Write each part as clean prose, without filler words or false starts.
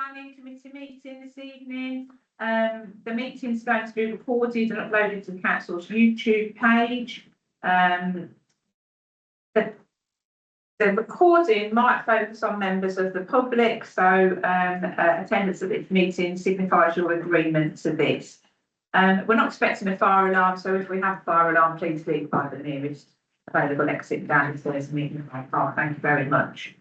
Planning committee meeting this evening. The meeting's going to be recorded and uploaded to the council's YouTube page. The recording might focus on members of the public, so attendance at this meeting signifies your agreement to this. We're not expecting a fire alarm, so if we have a fire alarm, please leave by the nearest available exit downstairs meeting park. Thank you very much.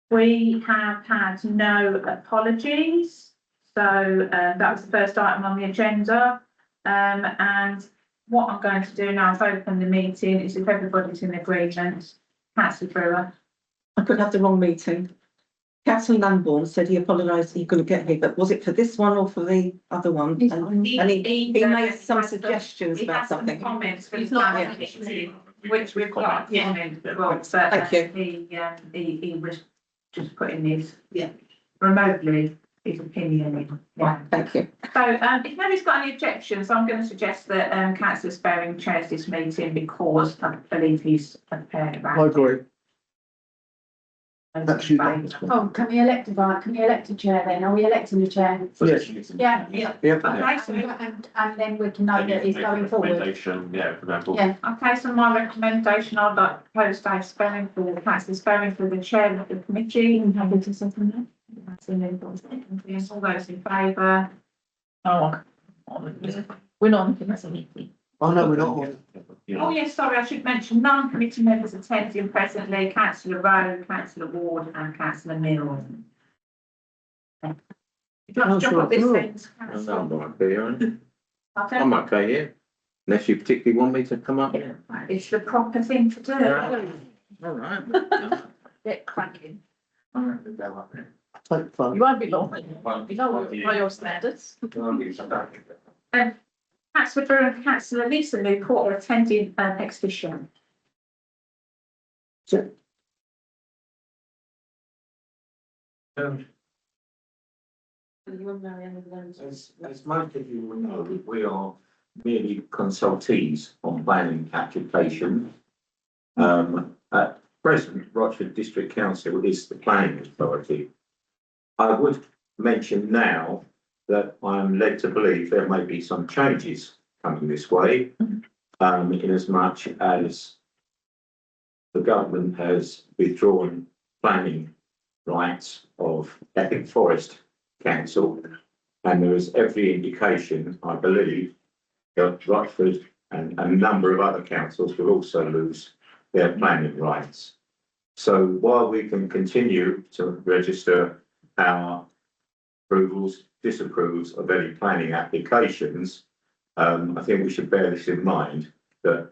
We have had no apologies, so that was the first item on the agenda. And what I'm going to do now is open the meeting. Is if everybody's in agreement. Councillor Brewer. I could have the wrong meeting. Councillor Lambourne said he apologised he couldn't get here, but was it for this one or for the other one? And he made some suggestions about something. Comments for He's not which we've got. Thank you. He was just putting his remotely his opinion in. Thank you. So if nobody's got any objections, I'm going to suggest that Councillor Sparing chairs this meeting because I believe he's prepared about I agree. it. Oh, can we elect a chair then? Are we electing a chair? Yes. Yeah. Okay, so, And then we can know that he's going forward. Yeah, for example. Yeah. okay, so my recommendation, I'd like to propose Dave Sparing for Councillor Sparing for the chair of the committee. Happy to second that. Yes, all those in favour? We're not. Oh, no, we're not. Oh yes, sorry, I should mention non-committee members attending presently, Councillor Rowe, Councillor Ward and Councillor Mills. Do you want to jump up this end, Councillor? I'm okay here, unless you particularly want me to come up. It's the proper thing to do. All right. Get cracking. Take fun. You won't be long. You know by your standards. Councillor Brewer and Councillor Lisa Newport are attending an exhibition. As most of you will know, we are merely consultees on planning applications. At present, Rochford District Council is the planning authority. I would mention now that I'm led to believe there may be some changes coming this way, in as much as the government has withdrawn planning rights of Epping Forest Council, and there is every indication, I believe, that Rochford and a number of other councils will also lose their planning rights. So while we can continue to register our approvals, disapproves of any planning applications, I think we should bear this in mind, that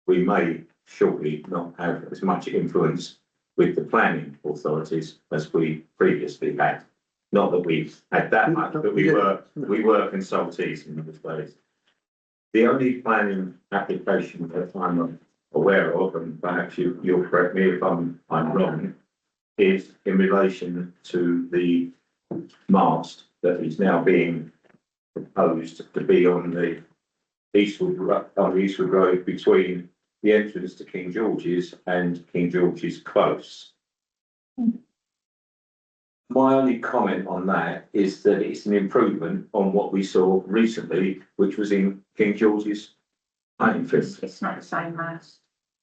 we may shortly not have as much influence with the planning authorities as we previously had. Not that we've had that much, but we were consultees in those days. The only planning application that I'm aware of, and perhaps you'll correct me if I'm wrong, is in relation to the mast that is now being proposed to be on the Eastwood Road between the entrance to King George's and King George's Close. My only comment on that is that it's an improvement on what we saw recently, which was in King George's Plainfield. It's not the same mast.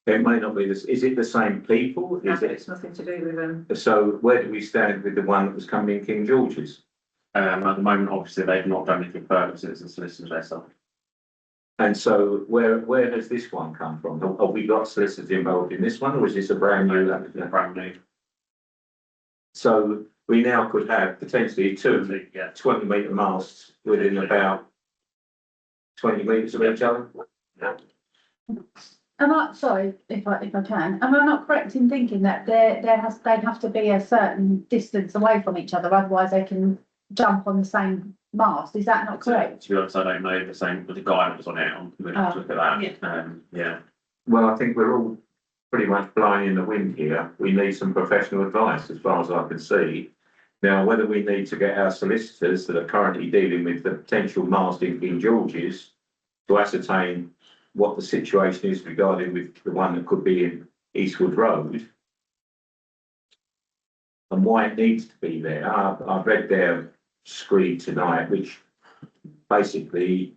It may not be this. Is it the same people? No, Is it's nothing to do with them. So where do we stand with the one that was coming in King George's? At the moment, obviously, they've not done anything further since the solicitors their side. And so where has this one come from? Have we got solicitors involved in this one, or is this a brand new? Brand new. So we now could have potentially two Yeah. 20-metre masts within about 20 metres of each other. Sorry, if I can, am I not correct in thinking that they have to be a certain distance away from each other, otherwise they can jump on the same mast? Is that not correct? To be honest, I don't know the same with the guy that was on it. I'm going to look at that. Yeah. Well, I think we're all pretty much blowing in the wind here. We need some professional advice, as far as I can see. Now, whether we need to get our solicitors that are currently dealing with the potential mast in King George's to ascertain what the situation is regarding with the one that could be in Eastwood Road, and why it needs to be there. I've read their screed tonight, which basically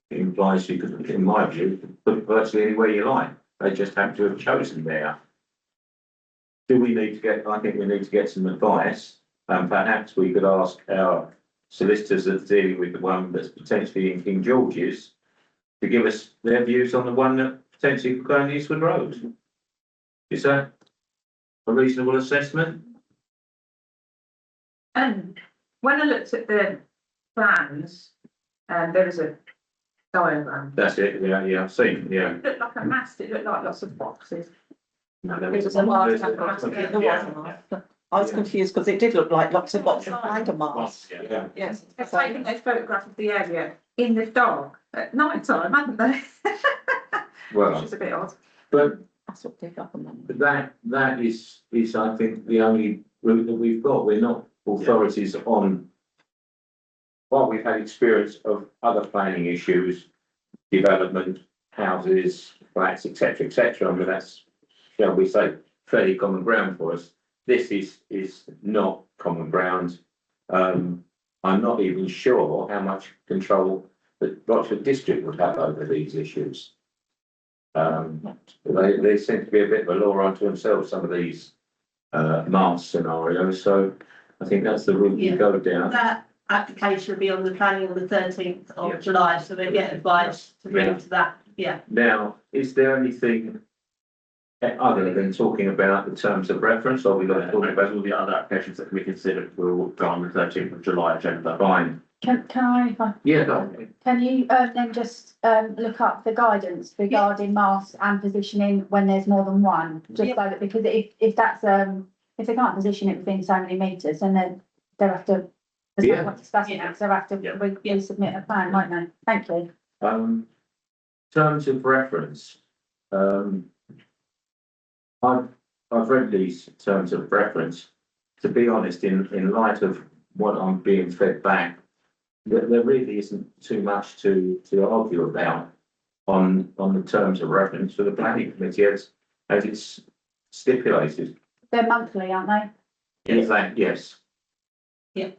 implies you could, in my view, put it virtually anywhere you like. They just have to have chosen there. Do we need to get, I think we need to get some advice, and perhaps we could ask our solicitors that's dealing with the one that's potentially in King George's to give us their views on the one that potentially could go on Eastwood Road. Is that a reasonable assessment? And when I looked at the plans, there was a diagram. That's it, yeah, I've seen, yeah. It looked like a mass, it looked like lots of boxes. No, there It was a there's large a- mass. There wasn't I? I was confused because it did look like lots of flag masks. Yeah. Yes. They've taken a photograph of the area in the dark at night time, haven't they? Which Well, is a bit odd. but That's what they got on them. that is, I think, the only route that we've got. We're not authorities on. Well, we've had experience of other planning issues, development, houses, flats, etc., etc. I mean, that's, shall we say, fairly common ground for us. This is not common ground. I'm not even sure how much control the Rochford district would have over these issues. They seem to be a bit of a law unto themselves, some of these mast scenarios, so I think that's the route we Yeah. go down. That application will be on the planning on the 13th of July, so we'll get advice to bring to that, yeah. Now, is there anything other than talking about the terms of reference, or we got to talk about all the other applications that can be considered will go on the 13th of July agenda. fine? Can I, Yeah, go on. can you, then just, look up the guidance regarding masts and positioning when there's more than one? Just so that, because if that's, if they can't position it within so many metres, then they'll have to, there's Yeah. no point discussing it, 'cause they'll have to Yeah. resubmit a plan, won't they? Thank you. Terms of reference, I've read these terms of reference. To be honest, in light of what I'm being fed back, there really isn't too much to argue about on the terms of reference for the planning committee as it's stipulated. They're monthly, aren't they? Yes. Yeah.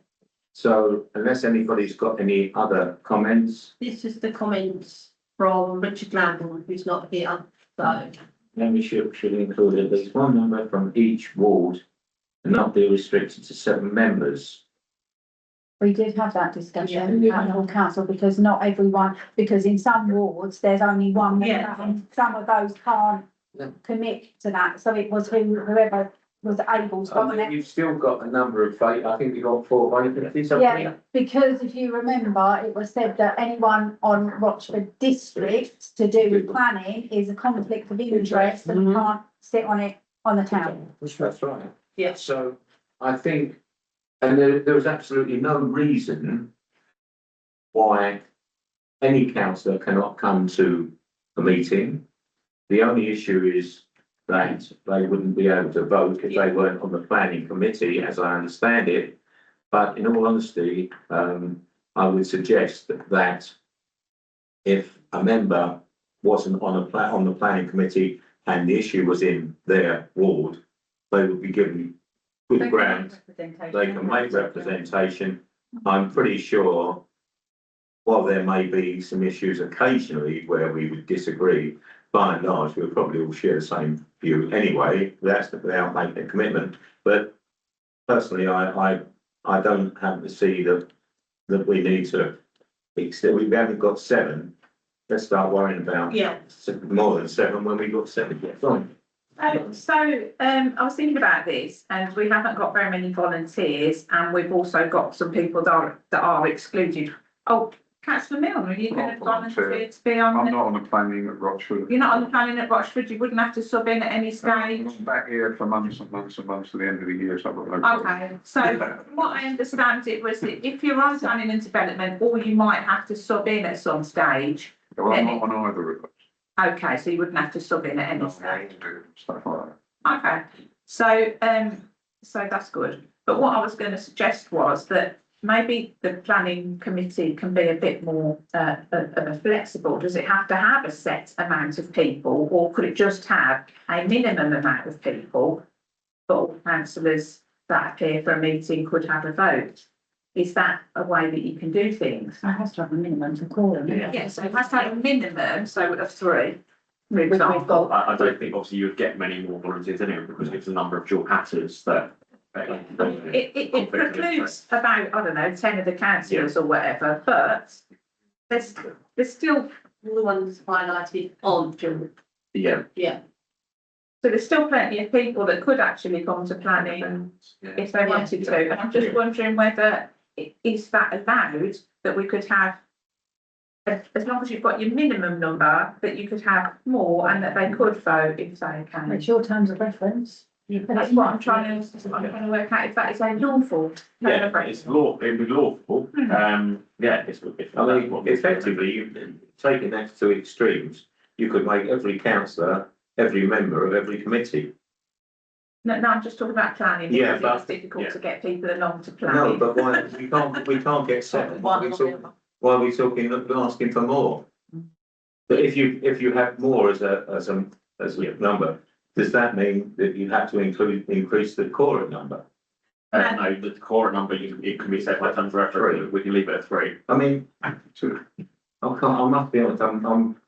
So unless anybody's got any other comments, This is the comments from Richard Lamborn, who's not here, so. then we should include at least one member from each ward and not be restricted to 7 members. We did have that discussion Yeah. at the whole council, because not everyone, because in some wards, there's only one member, Yeah. and some of those can't Yeah. commit to that, so it was whoever was able to. I think you've still got a number of I think you've got 4 vacancies. haven't you? Yeah, because if you remember, it was said that anyone on Rochford district to do with planning is a conflict of interest and Mhm. can't sit on it on the town. That's right. Yeah. So I think, and there was absolutely no reason why any councillor cannot come to a meeting. The only issue is that they wouldn't be able to vote if they weren't on the planning committee, as I understand it. But in all honesty, I would suggest that if a member wasn't on the planning committee and the issue was in their ward, they would be given good ground. They can make representation. I'm pretty sure, while there may be some issues occasionally where we would disagree, by and large, we'll probably all share the same view anyway. That's without making a commitment. But personally, I don't happen to see that we need to extend. We haven't got 7. Let's start worrying about Yeah. more than 7 when we've got 7. Yeah, fine. I was thinking about this, and we haven't got very many volunteers, and we've also got some people that are excluded. Oh, councillor Milne, are you going to Not volunteer. volunteer to be on? I'm not on the planning at Rochford. You're not on the planning at Rochford, you wouldn't have to sub in at any stage? I'm back here for months and months and months to the end of the year, so I've got no problem. Okay, so from what I understand it was that if you're on planning and development, or you might have to sub in at some stage. Well, I'm not on either of those. Okay, so you wouldn't have to sub in at any stage. Stuff like that. Okay, so that's good. But what I was going to suggest was that maybe the planning committee can be a bit more flexible. Does it have to have a set amount of people, or could it just have a minimum amount of people for all councillors that appear for a meeting could have a vote. Is that a way that you can do things? It has to have a minimum to call them. Yes, so it has to have a minimum, so of 3, for Which we've example. got. I don't think obviously you would get many more volunteers anyway, because it's a number of dual hatters that. It precludes about, I don't know, 10 of the councillors or whatever, but there's still, All the ones highlighted on, June. Yeah. Yeah. so there's still plenty of people that could actually come to planning if they wanted to. And I'm just wondering whether is that allowed, that we could have, as long as you've got your minimum number, that you could have more and that they could vote if they can. It's your terms of reference. That's what I'm trying to work out, if that is a lawful. Yeah, it's it'd be lawful, yeah, it's. I mean, effectively, you taking that to extremes, you could make every councillor, every member of every committee. No, I'm just talking about planning, Yeah, because it's but- difficult yeah. to get people along to No, planning. but why, we can't get 7, why are we talking, asking for more? But if you have more as a number, does that mean that you have to increase the core number? No, the core number, it can be set by terms of reference, we can leave it at 3. I mean, I must be honest,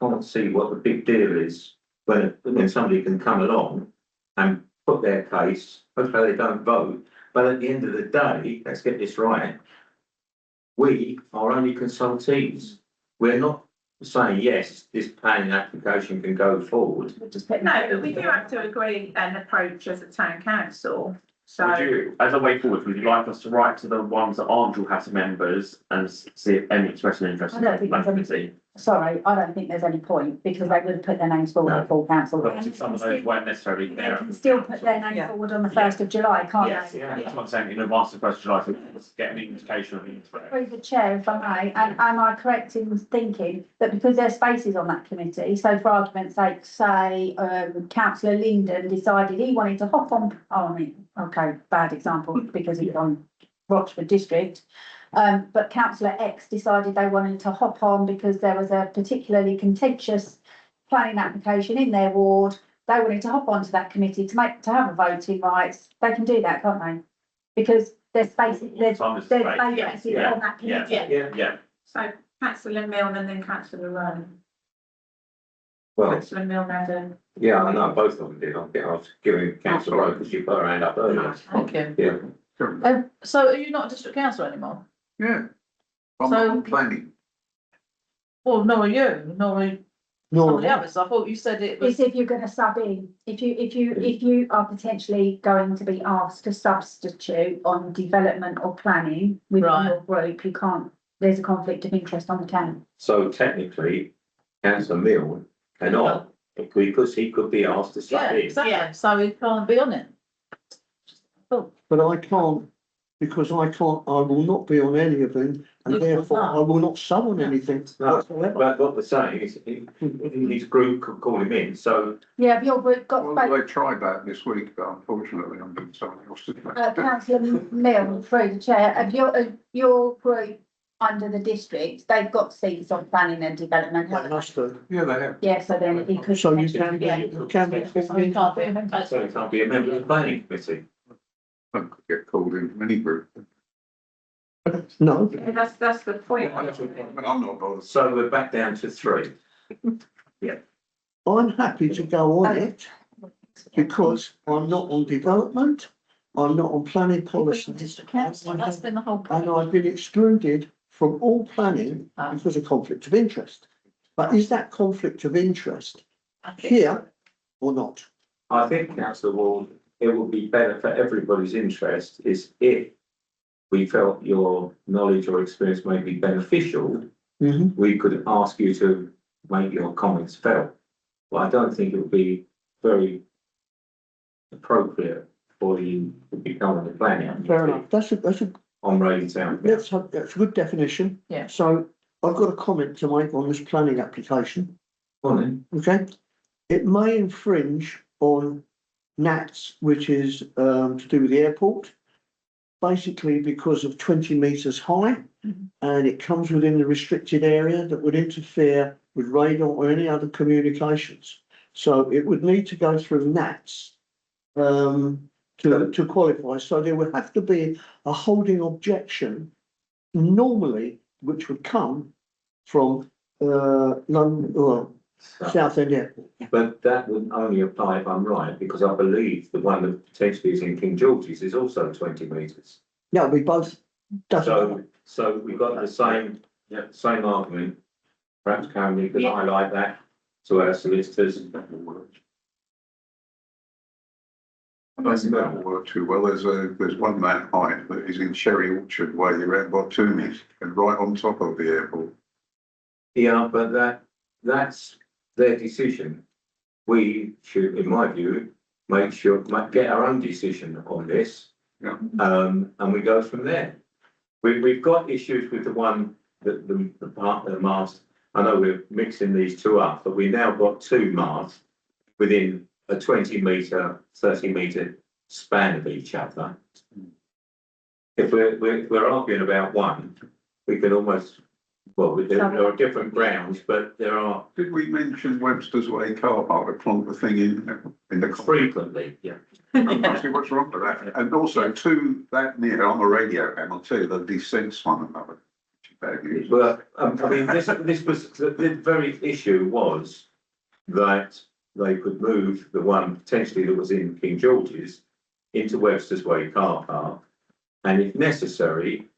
can't see what the big deal is when somebody can come along and put their case, hopefully they don't vote, but at the end of the day, let's get this right. We are only consultees. We're not saying, yes, this planning application can go forward. No, but we do have to agree an approach as a town council, Would so. you, as a way forward, would you like us to write to the ones that aren't dual hatter members and see if any express an interest I in don't the think planning there's committee? Sorry, I don't think there's any point because they would put their names forward at full council. But obviously some of those weren't necessarily They there. can still put their name forward on the 1st of July, can't Yes, they? yeah, that's what I'm saying, in advance of first July, so let's get an indication of the interest. Through the chair, if I may, and am I correct in thinking that because there's spaces on that committee, so for argument's sake, say, councillor Linden decided he wanted to hop on, okay, bad example, because he's on Rochford District. But councillor X decided they wanted to hop on because there was a particularly contentious planning application in their ward. They wanted to hop onto that committee to have a voting rights. They can do that, can't they? Because there's spaces, there's vacancies on that committee. Yeah, So councillor Milne and then councillor Rowan. Well, Councillor Milne had a. yeah, I know both of them did. I was giving councillor Rowe because you put her hand up earlier. Thank you. Yeah. So are you not a district councillor anymore? Yeah. I'm So- not planning. Well, nor are you, nor are some of the No, others. I thought you said it was. Is if you're gonna sub in, if you are potentially going to be asked to substitute on development or planning within Right. your group, you can't, there's a conflict of interest on the town. So technically, councillor Milne cannot, because he could be asked to Yeah, stay in. exactly. So we can't be on it. but I can't, because I will not be on any of them, and You therefore can't. I will not sub on anything No, whatsoever. But what we're saying is, his group could call him in, so Yeah, if your group got Well, space, they tried that this week, but unfortunately I'm doing something else today. councillor Milne through the chair, if your group under the district, they've got seats on planning and development, They haven't they? must do. Yeah, they have. Yeah, so then it could. So you can be, Yeah. you can be. So we can't be on it. so he can't be a member of the planning committee. I could get called in any group. No, That's the point. I'm not bothered. So we're back down to 3. I'm happy to go on it because I'm not on development, I'm not on planning policy. District councillor, that's been the whole And point. I've been excluded from all planning because of conflict of interest. But is that conflict of interest here or not? I think, councillor Ward, it would be better for everybody's interest is if we felt your knowledge or experience may be beneficial, we could ask you to make your comments felt. But I don't think it would be very appropriate for you to become on the planning. Fair enough, that's a, On Raleigh Town. that's a good definition. Yeah. So I've got a comment to make on this planning application, Go on then. okay? It may infringe on NATS, which is to do with the airport. Basically because of 20 metres high, and it comes within the restricted area that would interfere with radar or any other communications. So it would need to go through NATS. to qualify. So there would have to be a holding objection normally, which would come from, London, or Southend Airport. But that would only apply if I'm right, because I believe the one that potentially is in King George's is also 20 metres. No, we both, doesn't, So we've got the same argument. Perhaps Karen, you could Yeah. highlight that to our solicitors. That will work too well. There's one man height that is in Sherry Orchard Way around Bottoonies and right on top of the airport. Yeah, but that's their decision. We should, in my view, get our own decision on this. Yeah. And we go from there. We've got issues with the one that the part of the mast. I know we're mixing these two up, but we now got two masts within a 20 metre, 30 metre span of each other. If we're arguing about one, we can almost, well, there are different grounds, but there are Did we mention Webster's Way car park to plonk the thing in the? frequently, yeah. See what's wrong with that. And also two that near on the radio panel too, the descents one another. Which is bad news. Well, I mean, this was, the very issue was that they could move the one potentially that was in King George's into Webster's Way car park, and if necessary,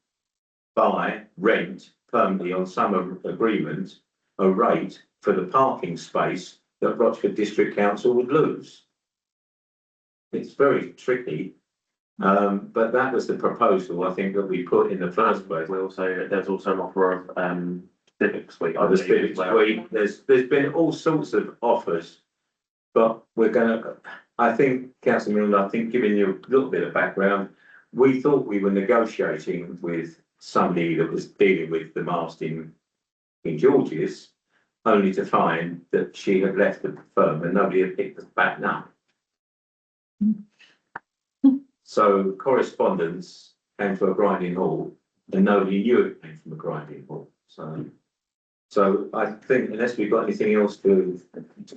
buy, rent permanently on some agreement, a rate for the parking space that Rochford District Council would lose. It's very tricky, but that was the proposal, I think, that we put in the first place. There's also an offer of, Civics Week. I The believe, Civics as well. Week, there's been all sorts of offers, but I think, Councillor Milner, I think giving you a little bit of background, we thought we were negotiating with somebody that was dealing with the mast in George's, only to find that she had left the firm and nobody had picked us back up. So correspondence came to a grinding halt and nobody knew it came from a grinding halt. So I think unless we've got anything else to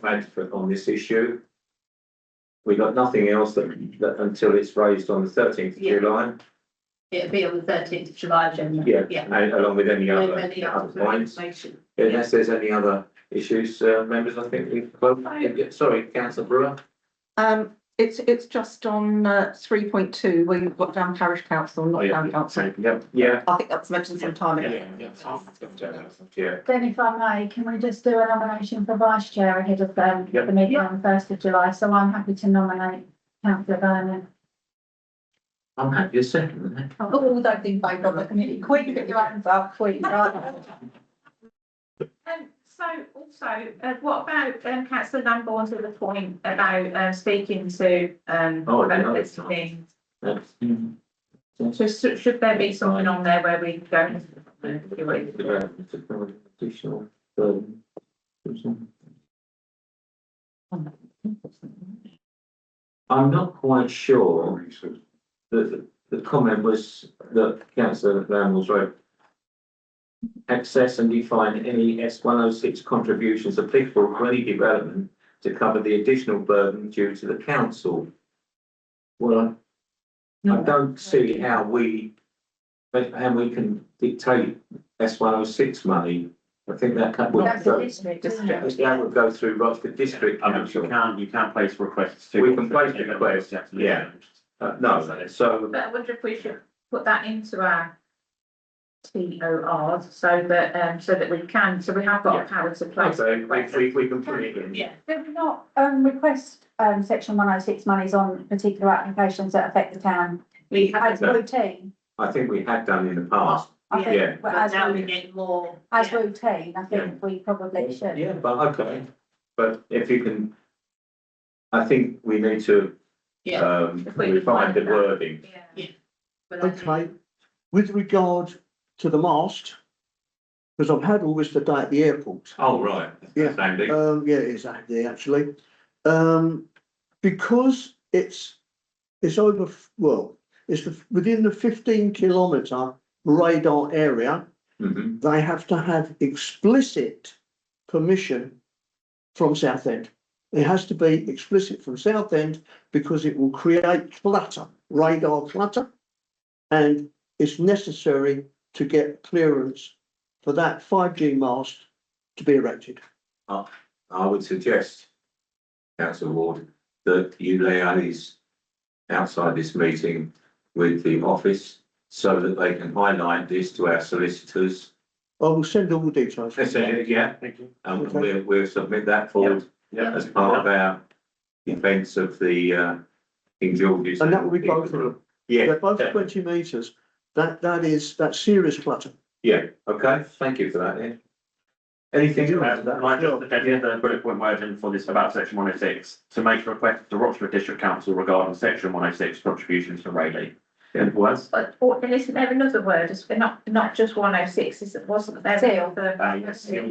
add on this issue, we've got nothing else that until it's raised on the 13th of Yeah. July. It'll be on the 13th of July, generally. Yeah, and along with any other Any other points. information. Unless there's any other issues, members, I think we've, sorry, Councillor Brewer. It's just on 3.2 where you've got down parish council, not town council. Yeah. I think that was mentioned some time ago. Yeah. Then if I may, can we just do a nomination for vice chair ahead of Yep. the meeting on the 1st of July? So I'm happy to nominate councillor Burnham. I'm happy to second that. Oh, don't think favour of the committee. Quick, get your hands up, quick, right? So also, what about councillor Lambourne to the point about speaking to Oh, I know. visiting? So should there be something on there where we go? Additional. I'm not quite sure that the comment was that Councillor Lamb was right. Access and define any S106 contributions applicable to any development to cover the additional burden due to the council. Well, I don't see how we can dictate S106 money. I think that That's the district, isn't it? that would go through Rochford District I mean, Council. you can place requests to. We can place requests, yeah. No, so But I wonder if we should put that into our TORs so that we can, so we have got Yeah. a power to place. okay, requests. we can put it in. Yeah. Did we not request section 106 monies on particular applications that affect the town We as have, routine? I think we had done in the past. I think, Yeah. but but now we get more. as yeah. routine, I think we probably should. Yeah, but okay, but if you can, I think we need to Yeah. If we refine the find that. wording. Yeah. But I think- Okay, with regard to the mast, because I've had all this today at the airport. Oh, right. Yeah. Sandy. Yeah, exactly, actually. Because it's over, well, it's within the 15-kilometre radar area, Mhm. they have to have explicit permission from Southend. It has to be explicit from Southend because it will create clutter, radar clutter. And it's necessary to get clearance for that 5G mast to be erected. I would suggest, councillor Ward, that you liaise outside this meeting with the office so that they can highlight this to our solicitors. I will send all the details. Yeah, Thank you. and Okay. we'll submit that forward Yeah. as part of our defence of the, King George's. And that will be both of them. Yeah, They're both definitely. 20 metres. That's serious clutter. Yeah, okay, thank you for that, yeah. Anything Can else? I just add the bullet point wording for this about section 106 to make a request to Rochford District Council regarding section 106 contributions to Rayleigh. Any words? But, and isn't there another word, it's not just 106, is it, wasn't there? Seal. Yes. No,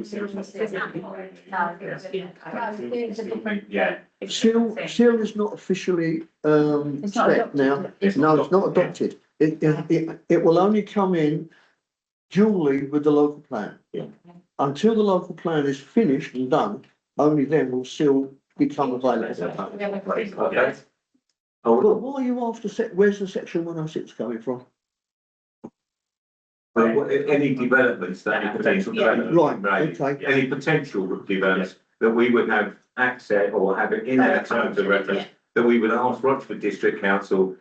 it's a different. Yeah. Seal is not officially, It's not set now. adopted. No, it's not adopted. It will only come in duly with the local plan. Yeah. Until the local plan is finished and done, only then will seal become available. Okay. Oh, But why are you after where's the section 106 coming from? any developments, any potential Yeah. developments. Right, okay. Any potential developments that we would have access or have it in our terms of reference, that we would ask Rochford District Council,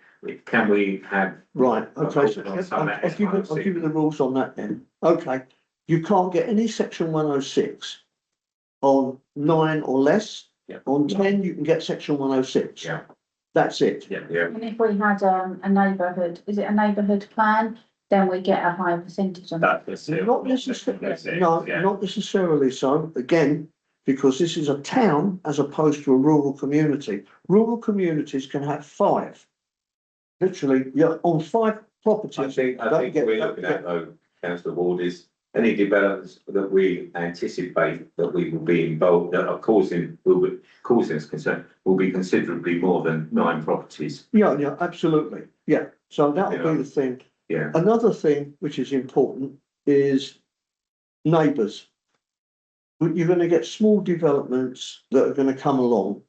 can we have? Right, okay, so On some I'll give you the rules on that then. Okay, you can't get any section 106 on 9 or less. Yeah. On 10, you can get section 106. Yeah. That's it. Yeah. And if we had a neighbourhood, is it a neighbourhood plan, then we get a higher percentage on that. Not necessarily, no, not necessarily so, again, because this is a town as opposed to a rural community. Rural communities can have 5. Literally, yeah, on 5 properties. I think we're looking at though, councillor Ward, is any developments that we anticipate that we will be involved, that are causing us concern, will be considerably more than 9 properties. Yeah, absolutely, yeah, so that will be the thing. Yeah. Another thing which is important is neighbours. You're going to get small developments that are going to come along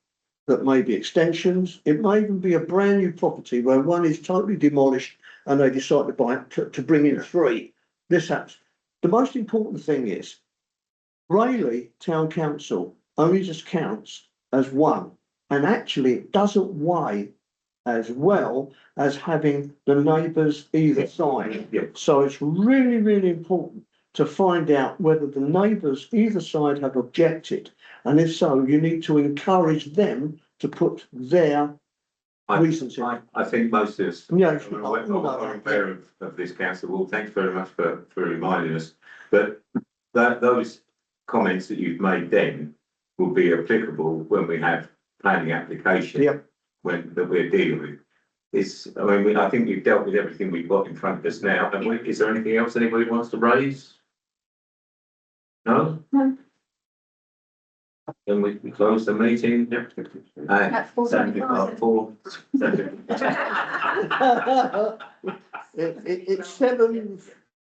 that may be extensions. It may even be a brand new property where one is totally demolished and they decide to buy it to bring in 3. This happens. The most important thing is Rayleigh Town Council only just counts as 1, and actually it doesn't weigh as well as having the neighbours either side. Yeah. So it's really, really important to find out whether the neighbours either side have objected. And if so, you need to encourage them to put their reasons in. I think most of us Yeah, are aware of this, councillor Ward. Thanks very much for reminding us. But those comments that you've made then will be applicable when we have planning application. Yep. That we're dealing with. I think we've dealt with everything we've got in front of us now. And is there anything else anybody wants to raise? No? No. Then we close the meeting. At 4:75. 4. It's 7